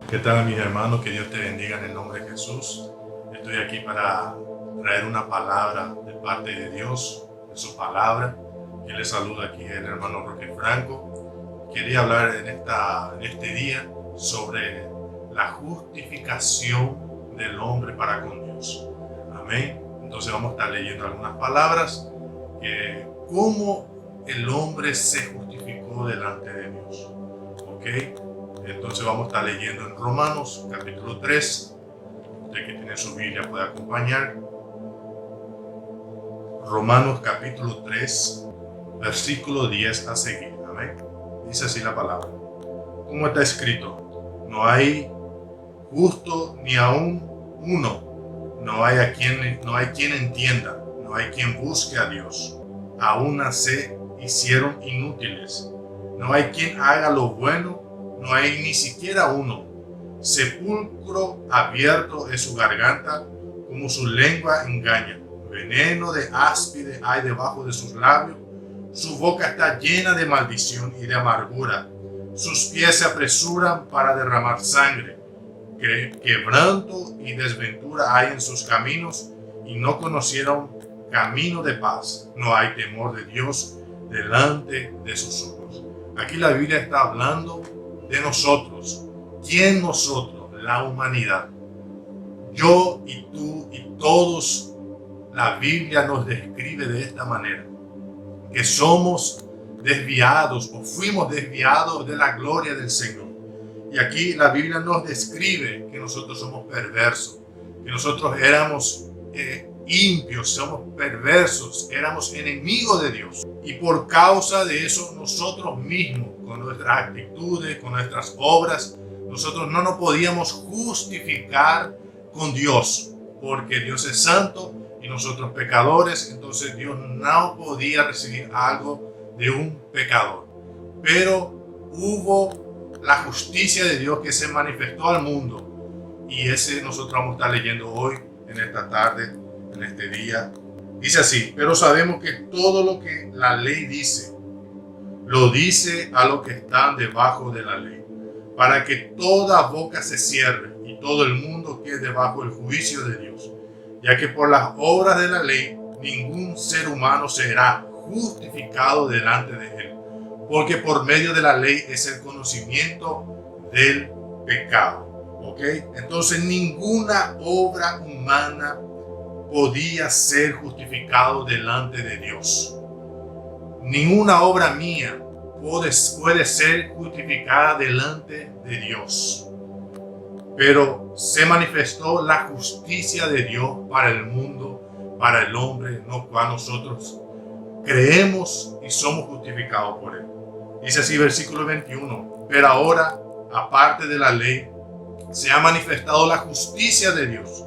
¿Qué tal, mis hermanos? Que Dios te bendiga en el nombre de Jesús. Estoy aquí para traer una palabra de parte de Dios, de su palabra. Quien les saluda aquí el hermano Roque Franco. Quería hablar en este día sobre la justificación del hombre para con Dios. Amén. Entonces vamos a estar leyendo algunas palabras que cómo el hombre se justificó delante de Dios. ¿Ok? Entonces vamos a estar leyendo en Romanos capítulo 3. Usted que tiene su Biblia puede acompañar. Romanos capítulo 3, versículo 10 a seguir. Amén. Dice así la palabra. Como está escrito, no hay justo ni aún uno. No hay quien entienda. No hay quien busque a Dios. Aún se hicieron inútiles. No hay quien haga lo bueno. No hay ni siquiera uno. Sepulcro abierto es su garganta, como su lengua engaña. Veneno de áspide hay debajo de sus labios. Su boca está llena de maldición y de amargura. Sus pies se apresuran para derramar sangre. Quebranto y desventura hay en sus caminos, y no conocieron camino de paz. No hay temor de Dios delante de sus ojos. Aquí la Biblia está hablando de nosotros. ¿Quién nosotros? La humanidad. Yo y tú y todos. La Biblia nos describe de esta manera: que somos desviados o fuimos desviados de la gloria del Señor. Y aquí la Biblia nos describe que nosotros somos perversos, que nosotros éramos impios, somos perversos, éramos enemigos de Dios. Y por causa de eso nosotros mismos, con nuestras actitudes, con nuestras obras, nosotros no nos podíamos justificar con Dios, porque Dios es santo y nosotros pecadores. Entonces Dios no podía recibir algo de un pecador. Pero hubo la justicia de Dios que se manifestó al mundo, y ese nosotros vamos a estar leyendo hoy, en esta tarde, en este día. Dice así: pero sabemos que todo lo que la ley dice, lo dice a los que están debajo de la ley, para que toda boca se cierre y todo el mundo quede bajo el juicio de Dios, ya que por las obras de la ley ningún ser humano será justificado delante de él, porque por medio de la ley es el conocimiento del pecado. ¿Ok? Entonces ninguna obra humana podía ser justificado delante de Dios. Ninguna obra mía puede ser justificada delante de Dios. Pero se manifestó la justicia de Dios para el mundo, para el hombre, no cual nosotros creemos y somos justificados por él. Dice así versículo 21: pero ahora, aparte de la ley, se ha manifestado la justicia de Dios,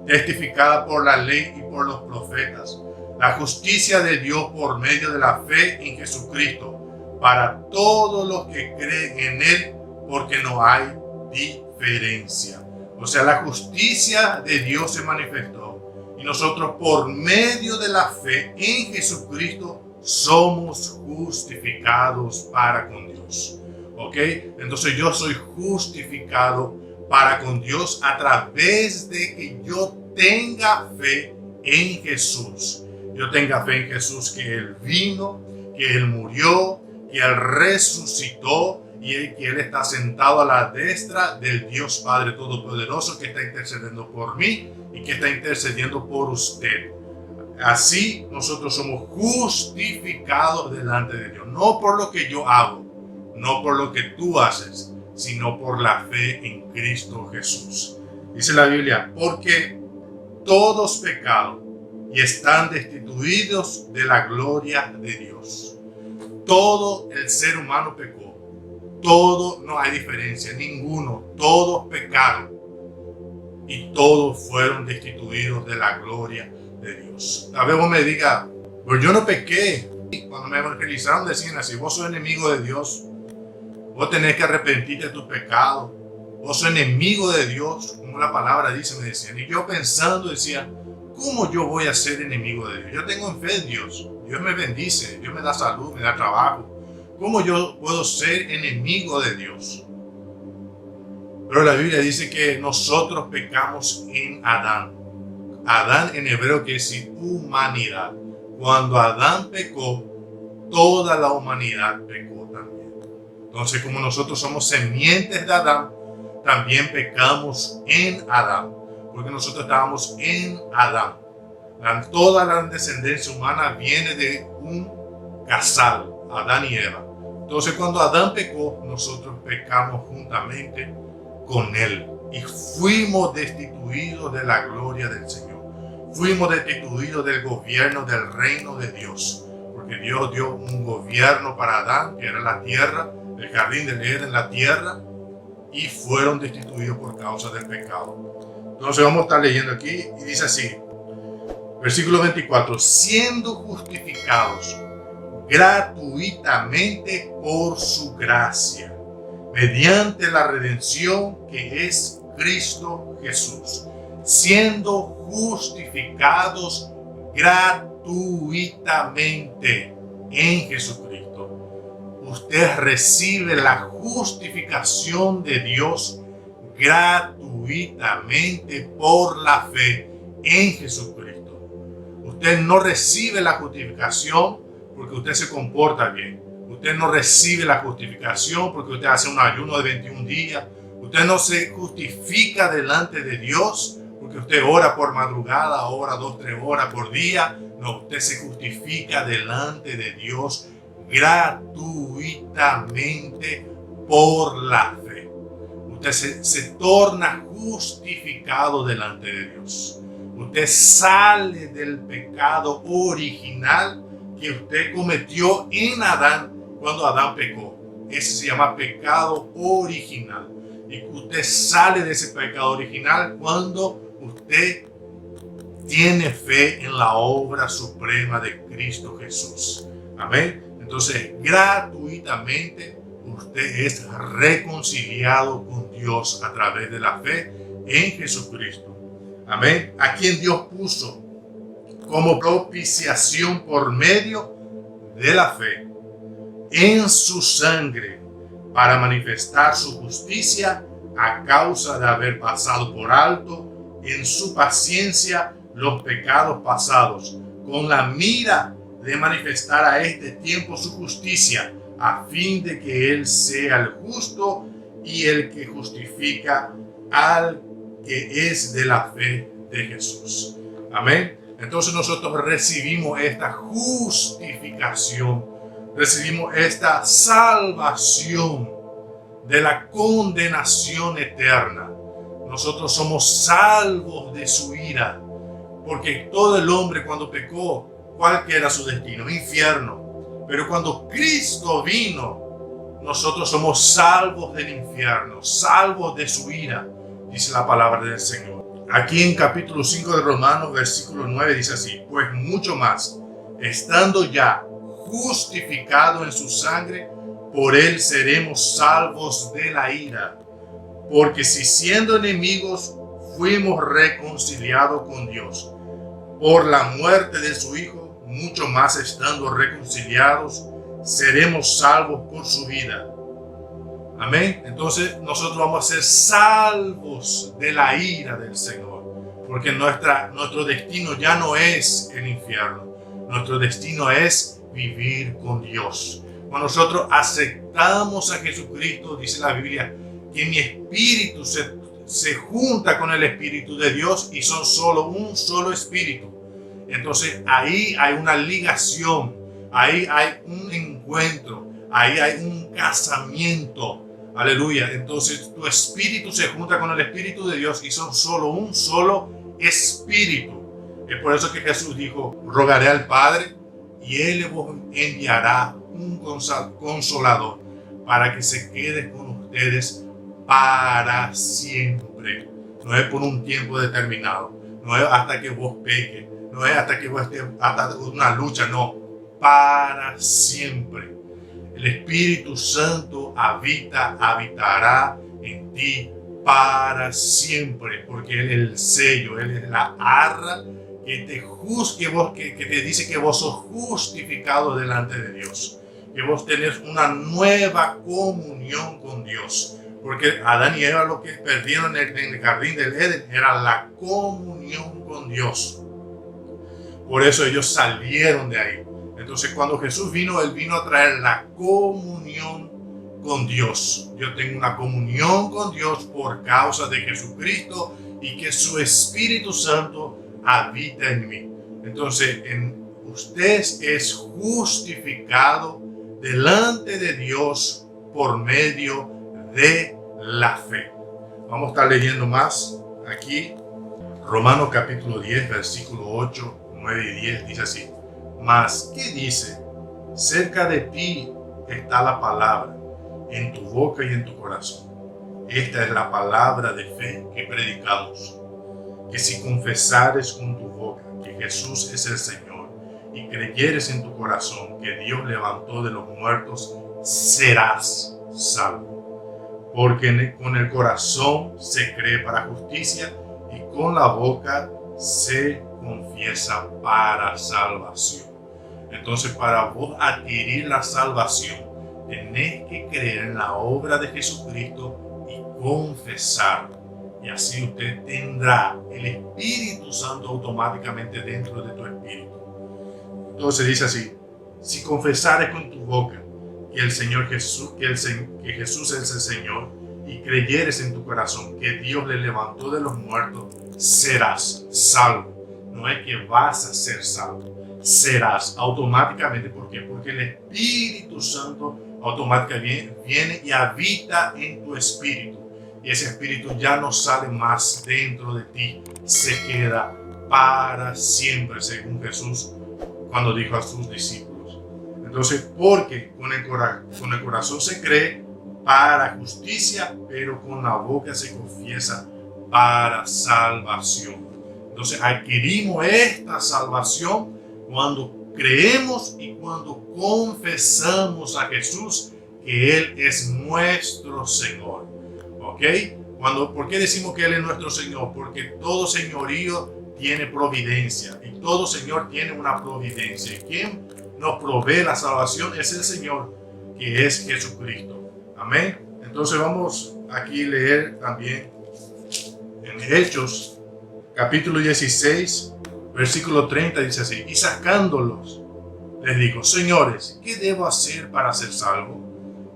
testificada por la ley y por los profetas, la justicia de Dios por medio de la fe en Jesucristo, para todos los que creen en Él, porque no hay diferencia. O sea, la justicia de Dios se manifestó, y nosotros por medio de la fe en Jesucristo somos justificados para con Dios. ¿Ok? Entonces yo soy justificado para con Dios a través de que yo tenga fe en Jesús. Yo tenga fe en Jesús, que Él vino, que Él murió, que Él resucitó, y que Él está sentado a la destra del Dios Padre Todopoderoso, que está intercediendo por mí y que está intercediendo por usted. Así nosotros somos justificados delante de Dios, no por lo que yo hago, no por lo que tú haces, sino por la fe en Cristo Jesús. Dice la Biblia: porque todos pecaron y están destituidos de la gloria de Dios. Todo el ser humano pecó. Todo, no hay diferencia, ninguno. Todos pecaron y todos fueron destituidos de la gloria de Dios. A veces vos me digas: pues yo no pequé. Cuando me evangelizaron decían así: vos sos enemigo de Dios. Vos tenés que arrepentirte de tus pecados. Vos sos enemigo de Dios, como la palabra dice, me decían. Y yo pensando decía: ¿cómo yo voy a ser enemigo de Dios? Yo tengo fe en Dios. Dios me bendice, Dios me da salud, me da trabajo. ¿Cómo yo puedo ser enemigo de Dios? Pero la Biblia dice que nosotros pecamos en Adán. Adán en hebreo quiere decir humanidad. Cuando Adán pecó, toda la humanidad pecó también. Entonces, como nosotros somos semientes de Adán, también pecamos en Adán, porque nosotros estábamos en Adán. Toda la descendencia humana viene de un casal, Adán y Eva. Entonces, cuando Adán pecó, nosotros pecamos juntamente con él y fuimos destituidos de la gloria del Señor. Fuimos destituidos del gobierno del reino de Dios, porque Dios dio un gobierno para Adán, que era la tierra, el jardín del Edén, la tierra, y fueron destituidos por causa del pecado. Entonces vamos a estar leyendo aquí y dice así, versículo 24, siendo justificados gratuitamente por su gracia, mediante la redención que es Cristo Jesús, siendo justificados gratuitamente en Jesucristo. Usted recibe la justificación de Dios gratuitamente por la fe en Jesucristo. Usted no recibe la justificación porque usted se comporta bien. Usted no recibe la justificación porque usted hace un ayuno de 21 días. Usted no se justifica delante de Dios porque usted ora por madrugada, ora 2-3 horas por día. No, usted se justifica delante de Dios gratuitamente por la fe. Usted se torna justificado delante de Dios. Usted sale del pecado original que usted cometió en Adán cuando Adán pecó. Ese se llama pecado original. Y usted sale de ese pecado original cuando usted tiene fe en la obra suprema de Cristo Jesús. Amén. Entonces, gratuitamente usted es reconciliado con Dios a través de la fe en Jesucristo. Amén. A quien Dios puso como propiciación por medio de la fe en su sangre para manifestar su justicia a causa de haber pasado por alto en su paciencia los pecados pasados, con la mira de manifestar a este tiempo su justicia, a fin de que Él sea el justo y el que justifica al que es de la fe de Jesús. Amén. Entonces nosotros recibimos esta justificación, recibimos esta salvación de la condenación eterna. Nosotros somos salvos de su ira, porque todo el hombre cuando pecó, ¿cuál era su destino? Infierno. Pero cuando Cristo vino, nosotros somos salvos del infierno, salvos de su ira, dice la palabra del Señor. Aquí en capítulo 5 de Romanos, versículo 9, dice así: pues mucho más, estando ya justificado en su sangre, por él seremos salvos de la ira. Porque si siendo enemigos fuimos reconciliados con Dios por la muerte de su Hijo, mucho más estando reconciliados, seremos salvos por su vida. Amén. Entonces nosotros vamos a ser salvos de la ira del Señor, porque nuestro destino ya no es el infierno. Nuestro destino es vivir con Dios. Cuando nosotros aceptamos a Jesucristo, dice la Biblia, que mi espíritu se junta con el Espíritu de Dios y son un solo espíritu. Entonces ahí hay una ligación, ahí hay un encuentro, ahí hay un casamiento. Aleluya. Entonces tu espíritu se junta con el Espíritu de Dios y son un solo espíritu. Es por eso que Jesús dijo: rogaré al Padre y Él les enviará un consolador para que se quede con ustedes para siempre. No es por un tiempo determinado, no es hasta que vos peques, no es hasta que vos estés hasta una lucha, no, para siempre. El Espíritu Santo habitará en ti para siempre, porque Él es el sello, Él es la arra que te que te dice que vos sos justificado delante de Dios, que vos tenés una nueva comunión con Dios, Porque Adán y Eva lo que perdieron en el jardín del Edén era la comunión con Dios. Por eso ellos salieron de ahí. Entonces cuando Jesús vino, Él vino a traer la comunión con Dios. Yo tengo una comunión con Dios por causa de Jesucristo y que su Espíritu Santo habita en mí. Entonces, usted es justificado delante de Dios por medio de la fe. Vamos a estar leyendo más aquí. Romanos capítulo 10, versículo 8, 9 y 10 dice así. Mas, ¿qué dice? Cerca de ti está la palabra, en tu boca y en tu corazón. Esta es la palabra de fe que predicamos. Que si confesares con tu boca que Jesús es el Señor y creyeres en tu corazón que Dios levantó de los muertos, serás salvo. Porque con el corazón se cree para justicia y con la boca se confiesa para salvación. Entonces, para vos adquirir la salvación, tenés que creer en la obra de Jesucristo y confesar. Y así usted tendrá el Espíritu Santo automáticamente dentro de tu espíritu. Entonces dice así: si confesares con tu boca que el Señor Jesús, que Jesús es el Señor, y creyeres en tu corazón que Dios le levantó de los muertos, serás salvo. No es que vas a ser salvo, serás automáticamente. ¿Por qué? Porque el Espíritu Santo automáticamente viene y habita en tu espíritu. Y ese espíritu ya no sale más dentro de ti, se queda para siempre, según Jesús cuando dijo a sus discípulos. Entonces, porque con el corazón se cree para justicia, pero con la boca se confiesa para salvación. Entonces, adquirimos esta salvación cuando creemos y cuando confesamos a Jesús que Él es nuestro Señor. ¿Ok? ¿Por qué decimos que Él es nuestro Señor? Porque todo señorío tiene providencia y todo Señor tiene una providencia. ¿Y quién nos provee la salvación? Es el Señor, que es Jesucristo. Amén. Entonces vamos aquí a leer también en Hechos, capítulo 16, versículo 30, dice así: y sacándolos, les dijo: señores, ¿qué debo hacer para ser salvo?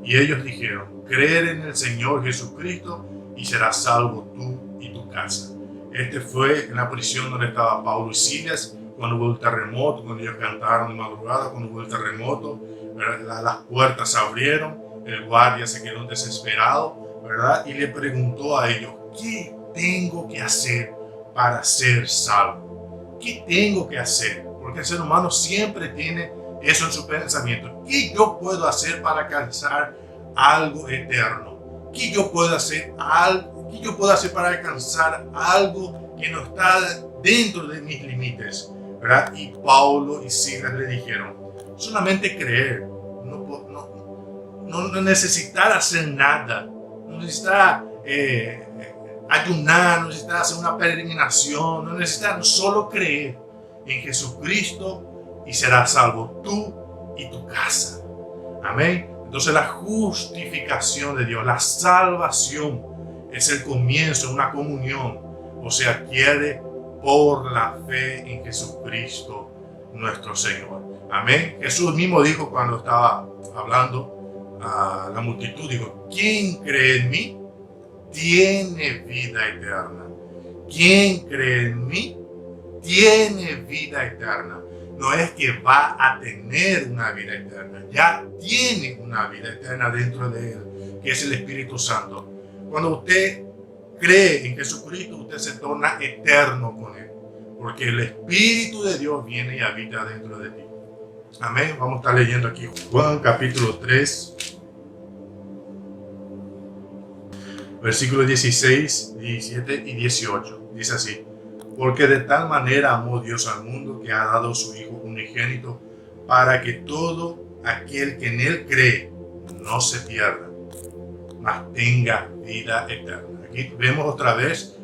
Y ellos dijeron: creer en el Señor Jesucristo y serás salvo tú y tu casa. Este fue en la prisión donde estaba Pablo y Silas cuando hubo el terremoto, cuando ellos cantaron de madrugada, cuando hubo el terremoto, ¿verdad? Las puertas se abrieron, el guardia se quedó desesperado, ¿verdad? Y le preguntó a ellos: ¿qué tengo que hacer para ser salvo? ¿Qué tengo que hacer? Porque el ser humano siempre tiene eso en su pensamiento. ¿Qué yo puedo hacer para alcanzar algo eterno? ¿Qué yo puedo hacer para alcanzar algo que no está dentro de mis límites? ¿Verdad? Y Pablo y Silas le dijeron: solamente creer, no necesitar hacer nada, no necesitar ayunar, no necesitar hacer una peregrinación, no necesitar, solo creer en Jesucristo y serás salvo tú y tu casa. Amén. Entonces la justificación de Dios, la salvación, es el comienzo de una comunión, o se adquiere por la fe en Jesucristo nuestro Señor. Amén. Jesús mismo dijo cuando estaba hablando a la multitud, dijo: ¿quién cree en mí tiene vida eterna? ¿Quién cree en mí tiene vida eterna? No es que va a tener una vida eterna, ya tiene una vida eterna dentro de él, que es el Espíritu Santo. Cuando usted cree en Jesucristo, usted se torna eterno con él, porque el Espíritu de Dios viene y habita dentro de ti. Amén. Vamos a estar leyendo aquí Juan capítulo 3, versículos 16, 17 y 18. Dice así: porque de tal manera amó Dios al mundo que ha dado su Hijo unigénito, para que todo aquel que en Él cree no se pierda, mas tenga vida eterna. Aquí vemos otra vez: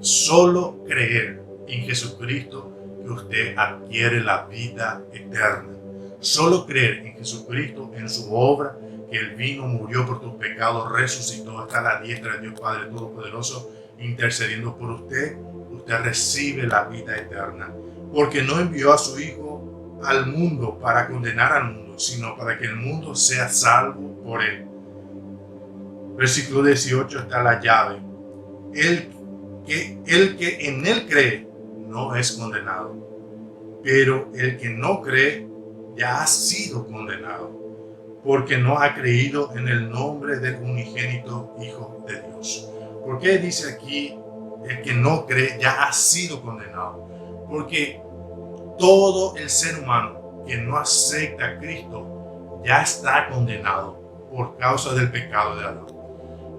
solo creer en Jesucristo que usted adquiere la vida eterna. Solo creer en Jesucristo, en su obra, que Él vino, murió por tus pecados, resucitó, está a la diestra de Dios Padre Todopoderoso, intercediendo por usted, usted recibe la vida eterna. Porque no envió a su Hijo al mundo para condenar al mundo, sino para que el mundo sea salvo por Él. Versículo 18 está la llave. El que en Él cree no es condenado, pero el que no cree ya ha sido condenado, porque no ha creído en el nombre del unigénito Hijo de Dios. ¿Por qué dice aquí el que no cree ya ha sido condenado? Porque todo el ser humano que no acepta a Cristo ya está condenado por causa del pecado de Adán.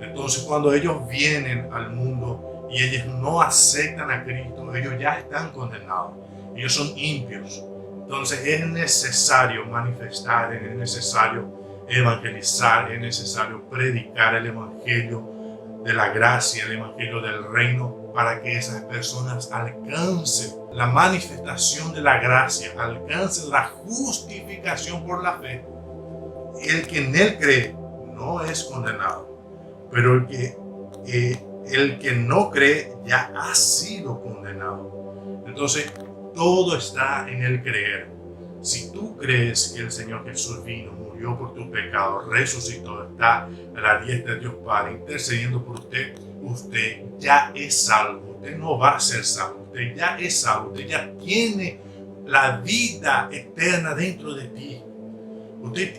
Entonces, cuando ellos vienen al mundo y ellos no aceptan a Cristo, ellos ya están condenados. Ellos son impios. Entonces, es necesario manifestar, es necesario evangelizar, es necesario predicar el evangelio de la gracia, el evangelio del reino, para que esas personas alcancen la manifestación de la gracia, alcancen la justificación por la fe. El que en Él cree no es condenado, pero el que no cree ya ha sido condenado. Entonces, todo está en el creer. Si tú crees que el Señor Jesús vino, murió por tus pecados, resucitó, está a la diestra de Dios Padre, intercediendo por usted, usted ya es salvo. Usted no va a ser salvo, usted ya es salvo, usted ya tiene la vida eterna dentro de ti.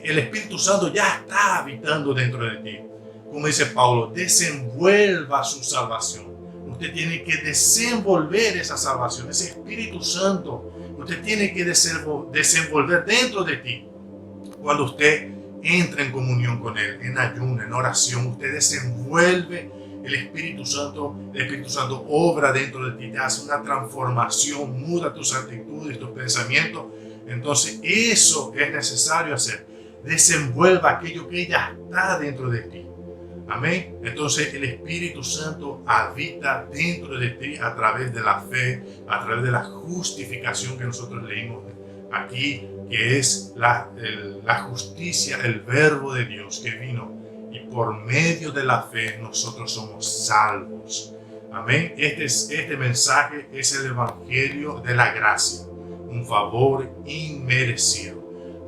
El Espíritu Santo ya está habitando dentro de ti. Como dice Pablo, desenvuelva su salvación. Usted tiene que desenvolver esa salvación, ese Espíritu Santo. Usted tiene que desenvolver dentro de ti. Cuando usted entra en comunión con Él, en ayuno, en oración, usted desenvuelve el Espíritu Santo. El Espíritu Santo obra dentro de ti, te hace una transformación, muda tus actitudes, tus pensamientos. Entonces eso es necesario hacer. Desenvuelva aquello que ya está dentro de ti. Amén. Entonces el Espíritu Santo habita dentro de ti a través de la fe, a través de la justificación que nosotros leímos aquí, que es la justicia, el verbo de Dios que vino, y por medio de la fe nosotros somos salvos. Amén. Este mensaje es el evangelio de la gracia, un favor inmerecido,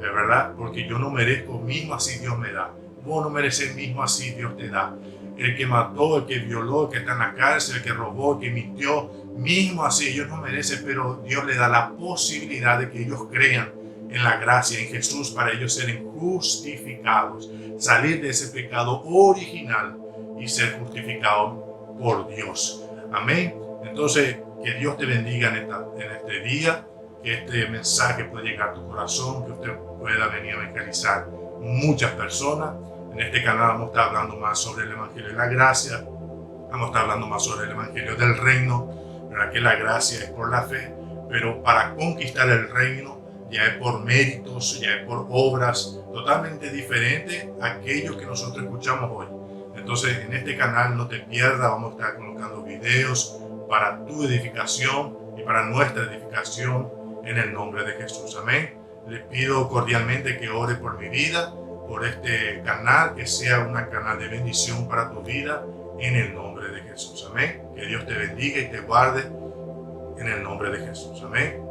de verdad, porque yo no merezco, mismo así Dios me da. Vos no mereces, mismo así Dios te da. El que mató, el que violó, el que está en la cárcel, el que robó, el que mintió, mismo así ellos no merecen, pero Dios le da la posibilidad de que ellos crean en la gracia, en Jesús, para ellos ser justificados, salir de ese pecado original y ser justificados por Dios. Amén. Entonces, que Dios te bendiga en este día, que este mensaje pueda llegar a tu corazón, que usted pueda venir a evangelizar muchas personas. En este canal vamos a estar hablando más sobre el Evangelio de la Gracia, vamos a estar hablando más sobre el Evangelio del Reino, ¿verdad? Que la gracia es por la fe, pero para conquistar el reino ya es por méritos, ya es por obras totalmente diferentes a aquello que nosotros escuchamos hoy. Entonces en este canal no te pierdas, vamos a estar colocando videos para tu edificación y para nuestra edificación en el nombre de Jesús. Amén. Les pido cordialmente que ore por mi vida, por este canal, que sea un canal de bendición para tu vida, en el nombre de Jesús. Amén. Que Dios te bendiga y te guarde en el nombre de Jesús. Amén.